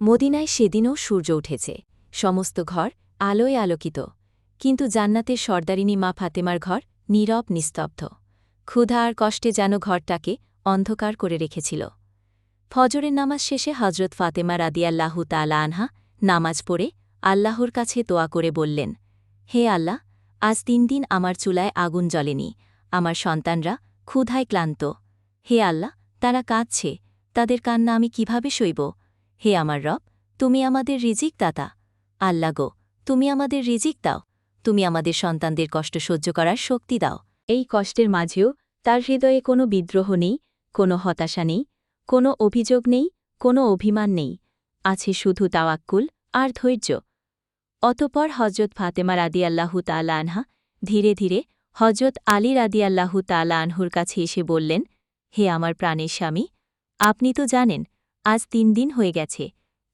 মদিনায় সেদিনও সূর্য উঠেছে, সমস্ত ঘর আলোয় আলোকিত, কিন্তু জান্নাতের সর্দারিনী মা ফাতেমার ঘর নীরব নিস্তব্ধ। ক্ষুধা আর কষ্টে যেন ঘরটাকে অন্ধকার করে রেখেছিল। ফজরের নামাজ শেষে হজরত ফাতেমা রাদিয়াল্লাহু তাআলা আনহা নামাজ পড়ে আল্লাহর কাছে দোয়া করে বললেন, হে আল্লাহ, আজ ৩ দিন আমার চুলায় আগুন জ্বলেনি, আমার সন্তানরা ক্ষুধায় ক্লান্ত। হে আল্লাহ, তারা কাঁদছে, তাদের কান্না আমি কিভাবে সইব? হে আমার রব, তুমি আমাদের রিজিক দাতা। আল্লাহ গো, তুমি আমাদের রিজিক দাও, তুমি আমাদের সন্তানদের কষ্ট সহ্য করার শক্তি দাও। এই কষ্টের মাঝেও তার হৃদয়ে কোনো বিদ্রোহ নেই, কোনো হতাশা নেই, কোনো অভিযোগ নেই, কোনো অভিমান নেই, আছে শুধু তাওয়াক্কুল আর ধৈর্য। অতঃপর হজরত ফাতেমা রাদিয়াল্লাহু তাআলা আনহা ধীরে ধীরে হজরত আলী রাদিয়াল্লাহু তাআলা আনহুর কাছে এসে বললেন, হে আমার প্রাণের স্বামী, আপনি তো জানেন আজ ৩ দিন হয়ে গেছে,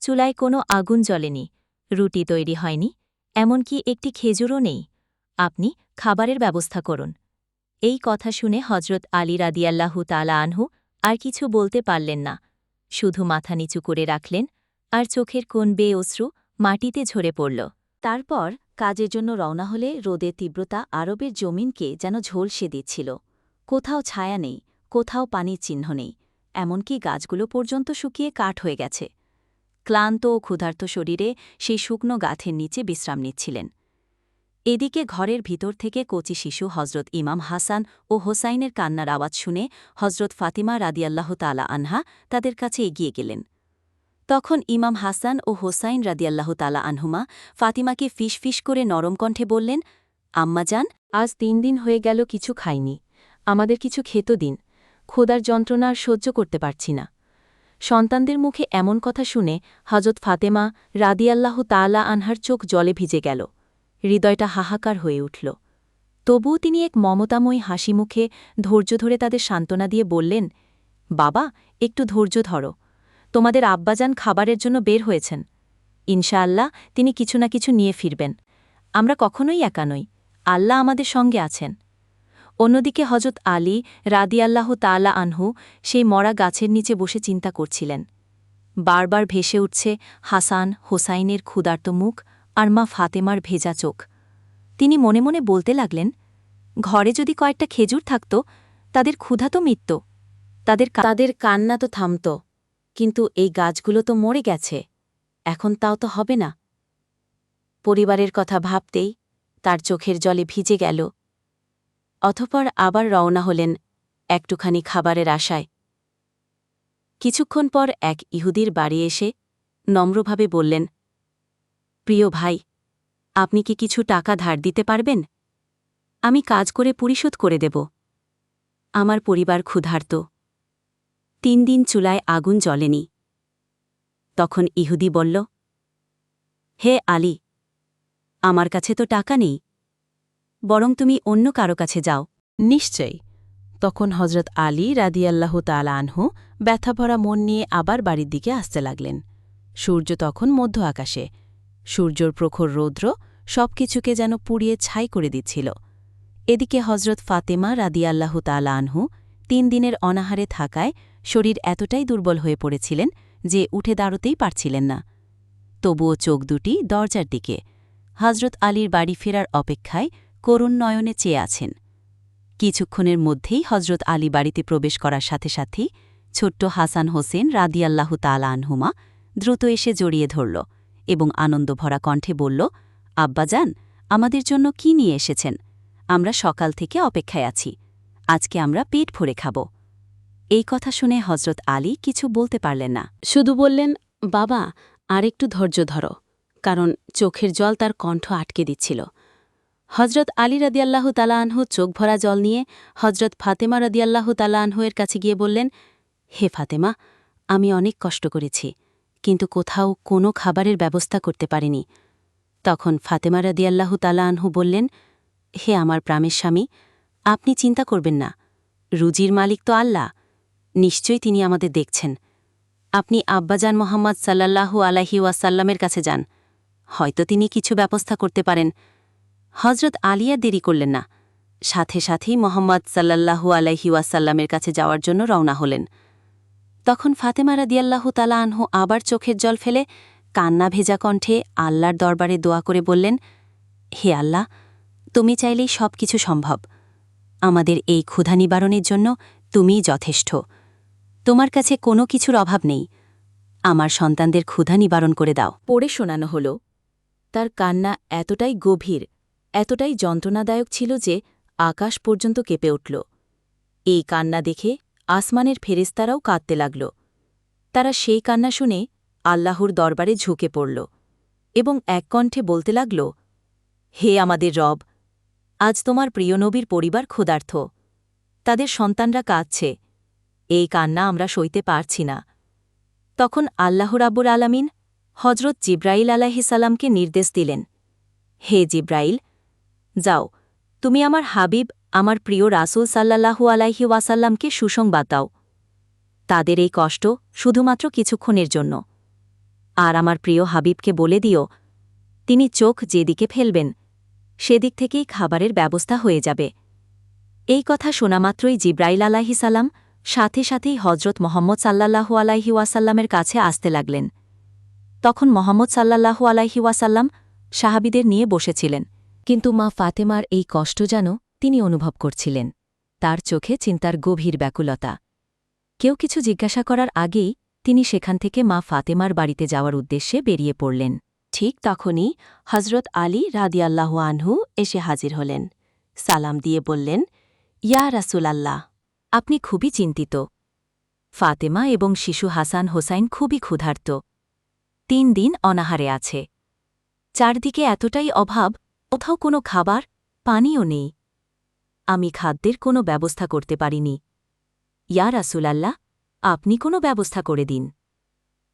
চুলায় কোনো আগুন জ্বলেনি, রুটি তৈরি হয়নি, এমনকি একটি খেজুরও নেই। আপনি খাবারের ব্যবস্থা করুন। এই কথা শুনে হজরত আলী রাদিয়াল্লাহু তাআলা আনহু আর কিছু বলতে পারলেন না, শুধু মাথা নিচু করে রাখলেন, আর চোখের কোণ বেয়ে অশ্রু মাটিতে ঝরে পড়ল। তারপর কাজের জন্য রওনা হলে রোদের তীব্রতা আরবের জমিনকে যেন ঝলসে দিচ্ছিল। কোথাও ছায়া নেই, কোথাও পানির চিহ্ন নেই, এমনকি গাছগুলো পর্যন্ত শুকিয়ে কাঠ হয়ে গেছে। ক্লান্ত ও ক্ষুধার্ত শরীরে সেই শুকনো গাথের নিচে বিশ্রাম নিচ্ছিলেন। এদিকে ঘরের ভিতর থেকে কচি শিশু হজরত ইমাম হাসান ও হোসাইনের কান্নার আওয়াজ শুনে হজরত ফাতিমা রাদিয়াল্লাহু তাআলা আনহা তাদের কাছে এগিয়ে গেলেন। তখন ইমাম হাসান ও হোসাইন রাদিয়াল্লাহু তাআলা আনহুমা ফাতিমাকে ফিস করে নরম কণ্ঠে বললেন, আম্মাজান, আজ ৩ দিন হয়ে গেল কিছু খাইনি, আমাদের কিছু খেতে দিন, ক্ষুধার যন্ত্রণা আর সহ্য করতে পারছি না। সন্তানদের মুখে এমন কথা শুনে হজরত ফাতেমা রাদিয়াল্লাহু তাআলা আনহার চোখ জলে ভিজে গেল, হৃদয়টা হাহাকার হয়ে উঠল। তবুও তিনি এক মমতাময়ী হাসি মুখে ধৈর্য ধরে তাদের সান্ত্বনা দিয়ে বললেন, বাবা, একটু ধৈর্য ধরো, তোমাদের আব্বাজান খাবারের জন্য বের হয়েছেন, ইনশাআল্লাহ তিনি কিছু না কিছু নিয়ে ফিরবেন, আমরা কখনোই একা নই, আল্লাহ আমাদের সঙ্গে আছেন। অন্যদিকে হজরত আলী রাদিয়াল্লাহু তাআলা আনহু সেই মরা গাছের নিচে বসে চিন্তা করছিলেন। বারবার ভেসে উঠছে হাসান হোসাইনের ক্ষুধার্ত মুখ আর মা ফাতেমার ভেজা চোখ। তিনি মনে মনে বলতে লাগলেন, ঘরে যদি কয়েকটা খেজুর থাকত, তাদের ক্ষুধা তো মিটত, তাদের কান্না তো থামত, কিন্তু এই গাছগুলো তো মরে গেছে, এখন তাও তো হবে না। পরিবারের কথা ভাবতেই তার চোখের জলে ভিজে গেল। অতঃপর আবার রওনা হলেন একটুখানি খাবারের আশায়। কিছুক্ষণ পর এক ইহুদির বাড়ি এসে নম্রভাবে বললেন, প্রিয় ভাই, আপনি কি কিছু টাকা ধার দিতে পারবেন? আমি কাজ করে পরিশোধ করে দেব। আমার পরিবার ক্ষুধার্ত, ৩ দিন চুলায় আগুন জ্বলেনি। তখন ইহুদি বলল, হে আলী, আমার কাছে তো টাকা নেই, বরং তুমি অন্য কারো কাছে যাও। নিশ্চয়ই। তখন হজরত আলী রাদিয়াল্লাহু তাআলা আনহু ব্যথাভরা মন নিয়ে আবার বাড়ির দিকে আসতে লাগলেন। সূর্য তখন মধ্য আকাশে, সূর্যর প্রখর রৌদ্র সবকিছুকে যেন পুড়িয়ে ছাই করে দিচ্ছিল। এদিকে হজরত ফাতেমা রাদিয়াল্লাহু তাআলা আনহু ৩ দিনের অনাহারে থাকায় শরীর এতটাই দুর্বল হয়ে পড়েছিলেন যে উঠে দাঁড়াতেই পারছিলেন না। তবুও চোখ দুটি দরজার দিকে, হজরত আলীর বাড়ি ফেরার অপেক্ষায় করুণ নয়নে চেয়ে আছেন। কিছুক্ষণের মধ্যেই হজরত আলী বাড়িতে প্রবেশ করার সাথে সাথেই ছোট্ট হাসান হোসেন রাদিয়াল্লাহু তাআলা আনহুমা দ্রুত এসে জড়িয়ে ধরল এবং আনন্দভরা কণ্ঠে বলল, আব্বাজান, আমাদের জন্য কি নিয়ে এসেছেন? আমরা সকাল থেকে অপেক্ষায় আছি, আজকে আমরা পেট ভরে খাব। এই কথা শুনে হজরত আলী কিছু বলতে পারলেন না, শুধু বললেন, বাবা, আর একটু ধৈর্য ধরো, কারণ চোখের জল তার কণ্ঠ আটকে দিচ্ছিল। হজরত আলী রাদিয়াল্লাহু তাআলা আনহু চোখ ভরা জল নিয়ে হজরত ফাতেমা রাদিয়াল্লাহু তাআলা আনহু এর কাছে গিয়ে বললেন, হে ফাতেমা, আমি অনেক কষ্ট করেছি, কিন্তু কোথাও কোনো খাবারের ব্যবস্থা করতে পারিনি। তখন ফাতেমা রাদিয়াল্লাহু তাআলা আনহু বললেন, হে আমার প্রাণের স্বামী, আপনি চিন্তা করবেন না, রুজির মালিক তো আল্লাহ, নিশ্চয়ই তিনি আমাদের দেখছেন। আপনি আব্বাজান মোহাম্মদ সাল্লাল্লাহু আলাইহি ওয়াসাল্লামের কাছে যান, হয়তো তিনি কিছু ব্যবস্থা করতে পারেন। হজরত আলী আর দেরি করলেন না, সাথে সাথেই মোহাম্মদ সাল্লাল্লাহু আলাইহি ওয়াসাল্লামের কাছে যাওয়ার জন্য রওনা হলেন। তখন ফাতেমা রাদিয়াল্লাহু তাআলা আনহু আবার চোখের জল ফেলে কান্না ভেজা কণ্ঠে আল্লাহর দরবারে দোয়া করে বললেন, হে আল্লাহ, তুমি চাইলেই সব কিছু সম্ভব। আমাদের এই ক্ষুধা নিবারণের জন্য তুমিই যথেষ্ট। তোমার কাছে কোনো কিছুর অভাব নেই। আমার সন্তানদের ক্ষুধা নিবারণ করে দাও। পড়ে শোনানো হল। তার কান্না এতটাই গভীর, এতটাই যন্ত্রণাদায়ক ছিল যে আকাশ পর্যন্ত কেঁপে উঠল। এই কান্না দেখে আসমানের ফেরেশতারাও কাঁদতে লাগল। তারা সেই কান্না শুনে আল্লাহর দরবারে ঝুঁকে পড়ল এবং এক কণ্ঠে বলতে লাগল, হে আমাদের রব, আজ তোমার প্রিয় নবীর পরিবার ক্ষুধার্ত। তাদের সন্তানরা কাঁদছে। এই কান্না আমরা সইতে পারছি না। তখন আল্লাহ রাব্বুল আলামিন হজরত জিব্রাইল আলাইহিসসালামকে নির্দেশ দিলেন, হে জিব্রাইল, যাও, তুমি আমার হাবিব, আমার প্রিয় রাসূল সাল্লাল্লাহু আলাইহি ওয়াসাল্লামকে সুসংবাদ দাও। তাদের এই কষ্ট শুধুমাত্র কিছুক্ষণের জন্য। আর আমার প্রিয় হাবিবকে বলে দিও, তিনি চোখ যেদিকে ফেলবেন সেদিক থেকেই খাবারের ব্যবস্থা হয়ে যাবে। এই কথা শোনামাত্রই জিব্রাইল আলাইহিসসালাম সাথে সাথেই হজরত মোহাম্মদ সাল্লাল্লাহু আলাইহি ওয়াসাল্লামের কাছে আসতে লাগলেন। তখন মোহাম্মদ সাল্লাল্লাহু আলাইহি ওয়াসাল্লাম সাহাবীদের নিয়ে বসেছিলেন, কিন্তু মা ফাতেমার এই কষ্ট যেন তিনি অনুভব করছিলেন। তার চোখে চিন্তার গভীর ব্যাকুলতা। কেউ কিছু জিজ্ঞাসা করার আগেই তিনি সেখান থেকে মা ফাতেমার বাড়িতে যাওয়ার উদ্দেশ্যে বেরিয়ে পড়লেন। ঠিক তখনই হজরত আলী রাদিয়াল্লাহু আনহু এসে হাজির হলেন। সালাম দিয়ে বললেন, ইয়া রাসূলাল্লাহ। আপনি খুবই চিন্তিত। ফাতেমা এবং শিশু হাসান হোসাইন খুবই ক্ষুধার্ত। 3 দিন অনাহারে আছে। চারদিকে এতটাই অভাব, কোথাও কোনো খাবার, পানিও নেই। আমি খাদ্যের কোনো ব্যবস্থা করতে পারিনি। ইয়া রাসূলাল্লাহ, আপনি কোনো ব্যবস্থা করে দিন।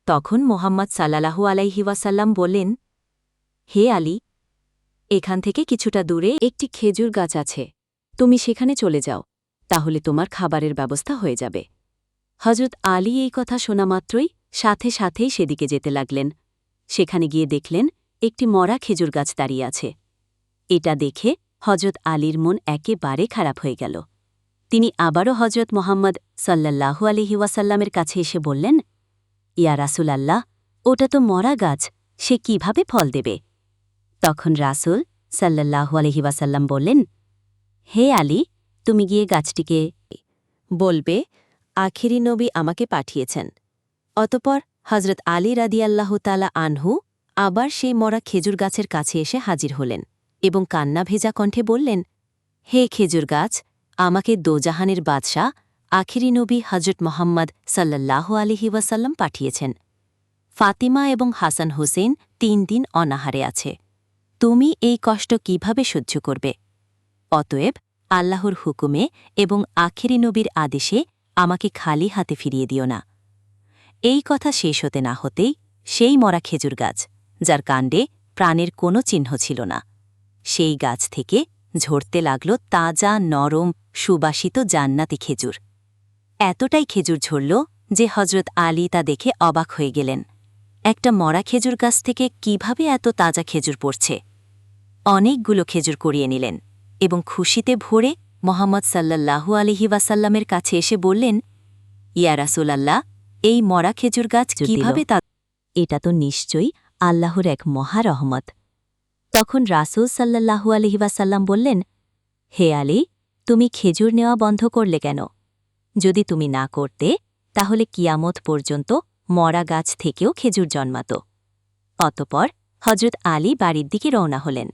তখন মোহাম্মদ সাল্লাল্লাহু আলাইহি ওয়াসাল্লাম বললেন, হে আলী, এখান থেকে কিছুটা দূরে একটি খেজুর গাছ আছে। তুমি সেখানে চলে যাও, তাহলে তোমার খাবারের ব্যবস্থা হয়ে যাবে। হজরত আলী এই কথা শোনা মাত্রই সাথে সাথেই সেদিকে যেতে লাগলেন। সেখানে গিয়ে দেখলেন একটি মরা খেজুর গাছ দাঁড়িয়ে আছে। এটা দেখে হজরত আলীর মন একেবারে খারাপ হয়ে গেল। তিনি আবারও হজরত মোহাম্মদ সাল্লাল্লাহু আলাইহি ওয়াসাল্লামের কাছে এসে বললেন, ইয়া রাসূলাল্লাহ, ওটা তো মরা গাছ, সে কিভাবে ফল দেবে? তখন রাসূল সাল্লাল্লাহু আলাইহি ওয়াসাল্লাম বললেন, হে আলী, তুমি গিয়ে গাছটিকে বলবে, আখিরি নবী আমাকে পাঠিয়েছেন। অতঃপর হজরত আলী রাদিয়াল্লাহু তাআলা আনহু আবার সেই মরা খেজুর গাছের কাছে এসে হাজির হলেন এবং কান্না ভেজা কণ্ঠে বললেন, হে খেজুর গাছ, আমাকে দোজাহানের বাদশাহ আখিরি নবী হজরত মোহাম্মদ সাল্লাল্লাহু আলাইহি ওয়াসাল্লাম পাঠিয়েছেন। ফাতিমা এবং হাসান হোসেন 3 দিন অনাহারে আছে। তুমি এই কষ্ট কিভাবে সহ্য করবে? অতএব আল্লাহর হুকুমে এবং আখিরি নবীর আদেশে আমাকে খালি হাতে ফিরিয়ে দিও না। এই কথা শেষ হতে না হতেই সেই মরা খেজুর গাছ, যার কাণ্ডে প্রাণের কোনো চিহ্ন ছিল না, সেই গাছ থেকে ঝরতে লাগল তাজা, নরম, সুবাসিত জান্নাতি খেজুর। এতটাই খেজুর ঝরল যে হজরত আলী তা দেখে অবাক হয়ে গেলেন। একটা মরা খেজুর গাছ থেকে কিভাবে এত তাজা খেজুর পড়ছে? অনেকগুলো খেজুর কুড়িয়ে নিলেন এবং খুশিতে ভরে মোহাম্মদ সাল্লাল্লাহু আলাইহি ওয়াসাল্লামের কাছে এসে বললেন, ইয়া রাসূলাল্লাহ, এই মরা খেজুর গাছ কিভাবে এটা তো নিশ্চয়ই আল্লাহর এক মহা রহমত। তখন রাসূল সাল্লাল্লাহু আলাইহি ওয়াসাল্লাম বললেন, হে আলী, তুমি খেজুর নেওয়া বন্ধ করলে কেন? যদি তুমি না করতে, তাহলে কিয়ামত পর্যন্ত মরা গাছ থেকেও খেজুর জন্মাত। অতঃপর হজরত আলী বাড়ির দিকে রওনা হলেন।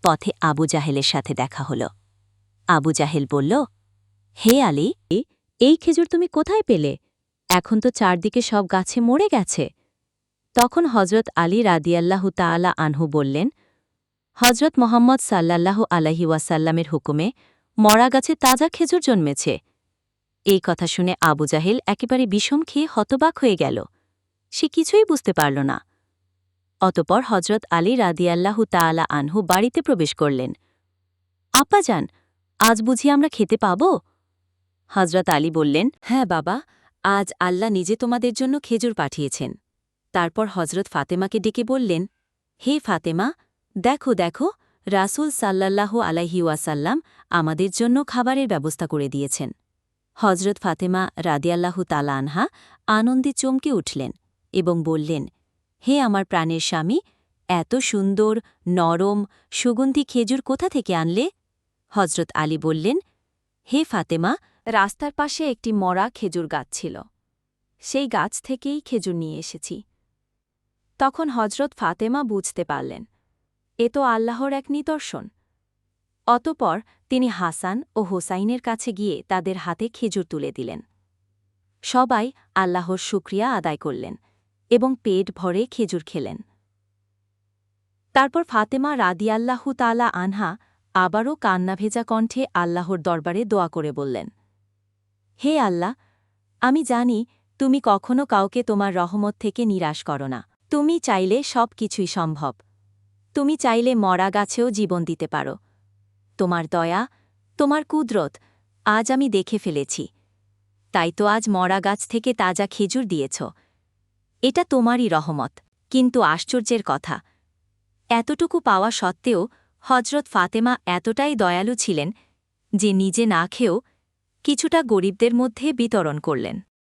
পথে আবু জাহেলের সাথে দেখা হল। আবু জাহেল বলল, হে আলী, এই খেজুর তুমি কোথায় পেলে? এখন তো চারদিকে সব গাছে মরে গেছে। তখন হজরত আলী রাদিয়াল্লাহু তাআলা আনহু বললেন, হজরত মোহাম্মদ সাল্লাল্লাহু আলাইহি ওয়াসাল্লামের হুকুমে মরা গাছে তাজা খেজুর জন্মেছে। এই কথা শুনে আবু জাহেল একেবারে বিষম খেয়ে হতবাক হয়ে গেল। সে কিছুই বুঝতে পারল না। অতপর হজরত আলী রাদিয়াল্লাহু তাআলা আনহু বাড়িতে প্রবেশ করলেন। আব্বাজান, আজ বুঝি আমরা খেতে পাব? হজরত আলী বললেন, হ্যাঁ বাবা, আজ আল্লাহ নিজে তোমাদের জন্য খেজুর পাঠিয়েছেন। তারপর হজরত ফাতেমাকে ডেকে বললেন, হে ফাতেমা, দেখো দেখো, রাসূল সাল্লাল্লাহু আলাইহি ওয়াসাল্লাম আমাদের জন্য খাবারের ব্যবস্থা করে দিয়েছেন। হজরত ফাতেমা রাদিয়াল্লাহু তাআলা আনহা আনন্দে চমকে উঠলেন এবং বললেন, হে আমার প্রাণের স্বামী, এত সুন্দর, নরম, সুগন্ধি খেজুর কোথা থেকে আনলে? হজরত আলী বললেন, হে ফাতেমা, রাস্তার পাশে একটি মরা খেজুর গাছ ছিল। সেই গাছ থেকেই খেজুর নিয়ে এসেছি। তখন হজরত ফাতেমা বুঝতে পারলেন, এ তো আল্লাহর এক নিদর্শন। অতঃপর তিনি হাসান ও হোসাইনের কাছে গিয়ে তাদের হাতে খেজুর তুলে দিলেন। সবাই আল্লাহর শুকরিয়া আদায় করলেন এবং পেট ভরে খেজুর খেলেন। তারপর ফাতেমা রাদিয়াল্লাহু তাআলা আনহা আবারও কান্নাভেজা কণ্ঠে আল্লাহর দরবারে দোয়া করে বললেন, হে আল্লাহ, আমি জানি তুমি কখনো কাউকে তোমার রহমত থেকে নিরাশ করো না। তুমি চাইলে সব কিছুই সম্ভব। তুমি চাইলে মরা গাছেও জীবন দিতে পারো। তোমার দয়া, তোমার কুদরত আজ আমি দেখে ফেলেছি। তাই তো আজ মরা গাছ থেকে তাজা খেজুর দিয়েছ। এটা তোমারই রহমত। কিন্তু আশ্চর্যের কথা, এতটুকু পাওয়া সত্ত্বেও হজরত ফাতেমা এতটাই দয়ালু ছিলেন যে নিজে না খেয়েও কিছুটা গরিবদের মধ্যে বিতরণ করলেন।